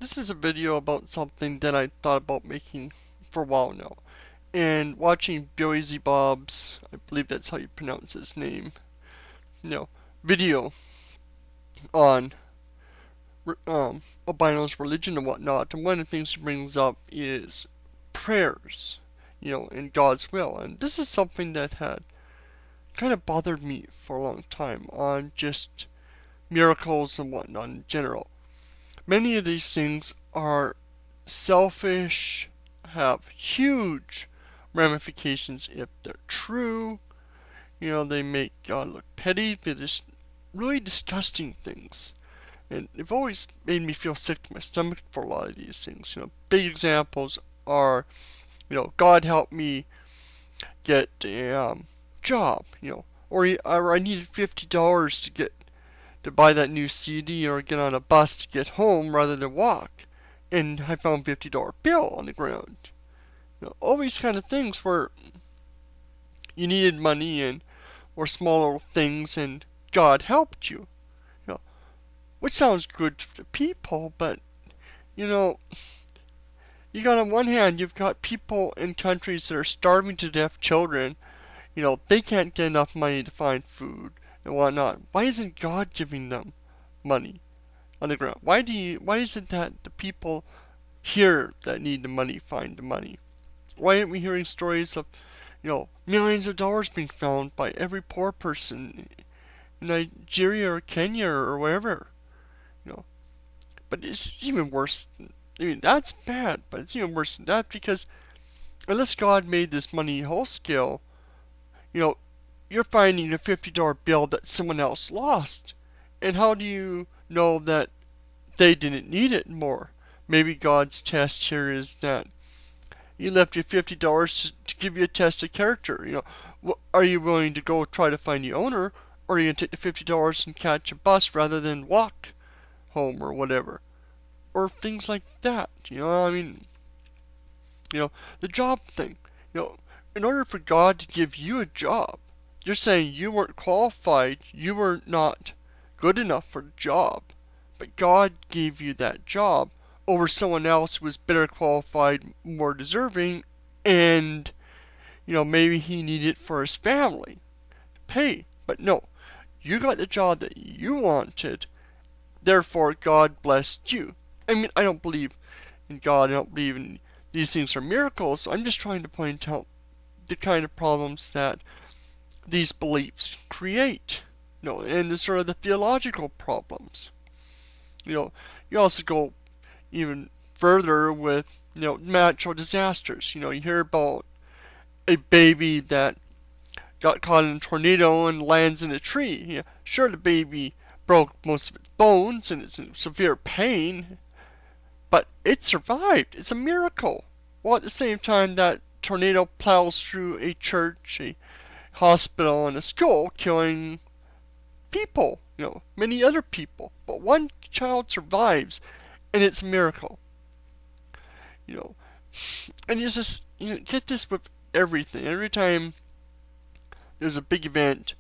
This is a video about something that I thought about making for a while now. And watching Billy Z Bob's, I believe that's how you pronounce his name, you know, video on albino's religion and whatnot. And one of the things he brings up is prayers, in God's will. And this is something that had kind of bothered me for a long time on just miracles and whatnot in general. Many of these things are selfish, have huge ramifications if they're true. They make God look petty. They're just really disgusting things. And they've always made me feel sick to my stomach for a lot of these things. Big examples are, God help me get a job, or I needed $50 to buy that new CD or get on a bus to get home rather than walk. And I found $50 bill on the ground. All these kind of things where you needed money and or smaller things and God helped you. You know, which sounds good to people, but you know, you got on one hand you've got people in countries that are starving to death children. They can't get enough money to find food and whatnot. Why isn't God giving them money on the ground? Why is it that the people here that need the money find the money? Why aren't we hearing stories of, millions of dollars being found by every poor person in Nigeria or Kenya or wherever? You know, but it's even worse. I mean, that's bad, but it's even worse than that because unless God made this money whole scale, you know, you're finding a $50 bill that someone else lost. And how do you know that they didn't need it more? Maybe God's test here is that He left you $50 to give you a test of character. Are you willing to go try to find the owner, or are you going to take the $50 and catch a bus rather than walk home or whatever? Or things like that. The job thing. In order for God to give you a job, you're saying you weren't qualified, you were not good enough for the job, but God gave you that job over someone else who was better qualified, more deserving, and maybe he needed it for his family to pay. But no, you got the job that you wanted, therefore God blessed you. I mean, I don't believe in God, I don't believe in these things are miracles. I'm just trying to point out the kind of problems that these beliefs create. And the sort of the theological problems. You also go even further with, natural disasters. You hear about a baby that got caught in a tornado and lands in a tree. Sure, the baby broke most of its bones and it's in severe pain, but it survived. It's a miracle. Well, at the same time, that tornado plows through a church, a hospital, and a school, killing people, many other people. But one child survives, and it's a miracle. And you just get this with everything. Every time there's a big event,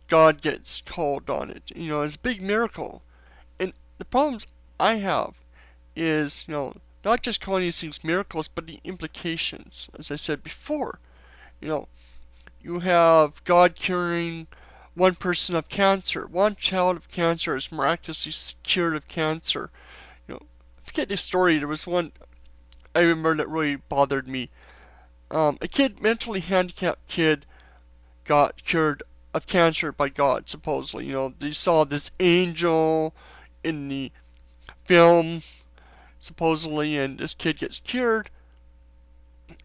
God gets called on it. It's a big miracle. And the problems I have is, not just calling these things miracles, but the implications. As I said before, you have God curing one person of cancer. One child of cancer is miraculously cured of cancer. I forget the story. There was one I remember that really bothered me. A mentally handicapped kid, got cured of cancer by God, supposedly. They saw this angel in the film, supposedly, and this kid gets cured.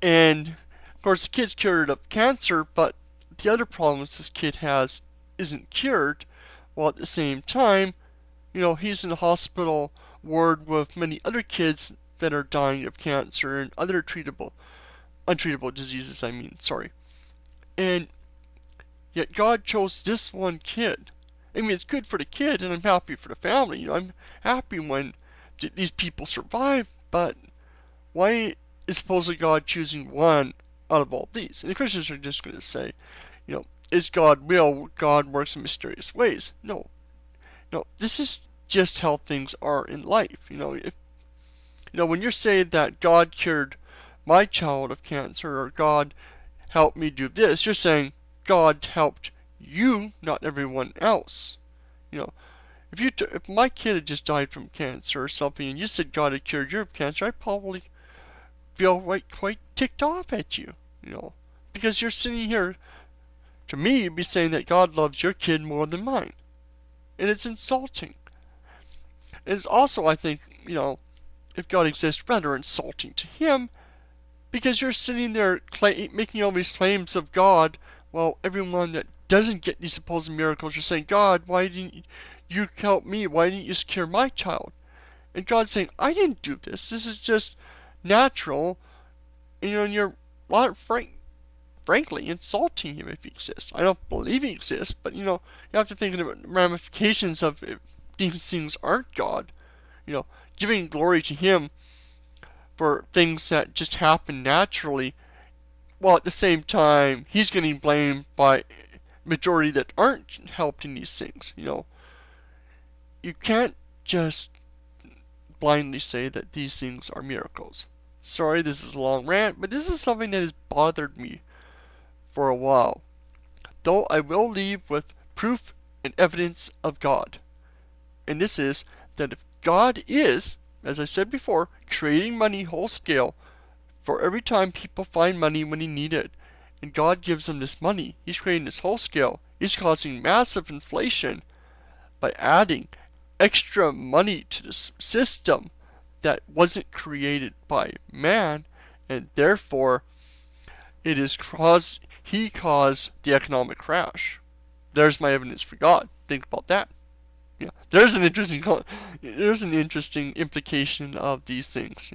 And, of course, the kid's cured of cancer, but the other problems this kid has isn't cured, while at the same time, he's in a hospital ward with many other kids that are dying of cancer and other untreatable diseases, sorry. And yet God chose this one kid. I mean, it's good for the kid, and I'm happy for the family. I'm happy when these people survive, but why is supposedly God choosing one out of all these? And the Christians are just going to say, is God will? God works in mysterious ways. No. This is just how things are in life. When you're saying that God cured my child of cancer, or God helped me do this, you're saying God helped you, not everyone else. You know, if my kid had just died from cancer or something, and you said God had cured your cancer, I'd probably feel quite ticked off at you. Because you're sitting here, to me, you'd be saying that God loves your kid more than mine, and it's insulting. It's also, I think, if God exists, rather insulting to Him, because you're sitting there making all these claims of God, while everyone that doesn't get these supposed miracles are saying, God, why didn't you help me? Why didn't you cure my child? And God's saying, I didn't do this. This is just natural. And you're frankly insulting Him if He exists. I don't believe He exists, but you have to think of the ramifications of if these things aren't God. Giving glory to Him for things that just happen naturally, while at the same time He's getting blamed by majority that aren't helped in these things. You can't just blindly say that these things are miracles. Sorry, this is a long rant, but this is something that has bothered me for a while. Though I will leave with proof and evidence of God. And this is that if God is, as I said before, creating money whole scale for every time people find money when they need it, and God gives them this money, He's creating this whole scale. He's causing massive inflation by adding extra money to the system that wasn't created by man, and therefore He caused the economic crash. There's my evidence for God. Think about that. There's an interesting implication of these things.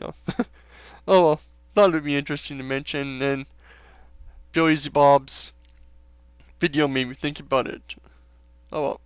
Oh well, thought it would be interesting to mention, and Joe Easy Bob's video made me think about it. Oh well.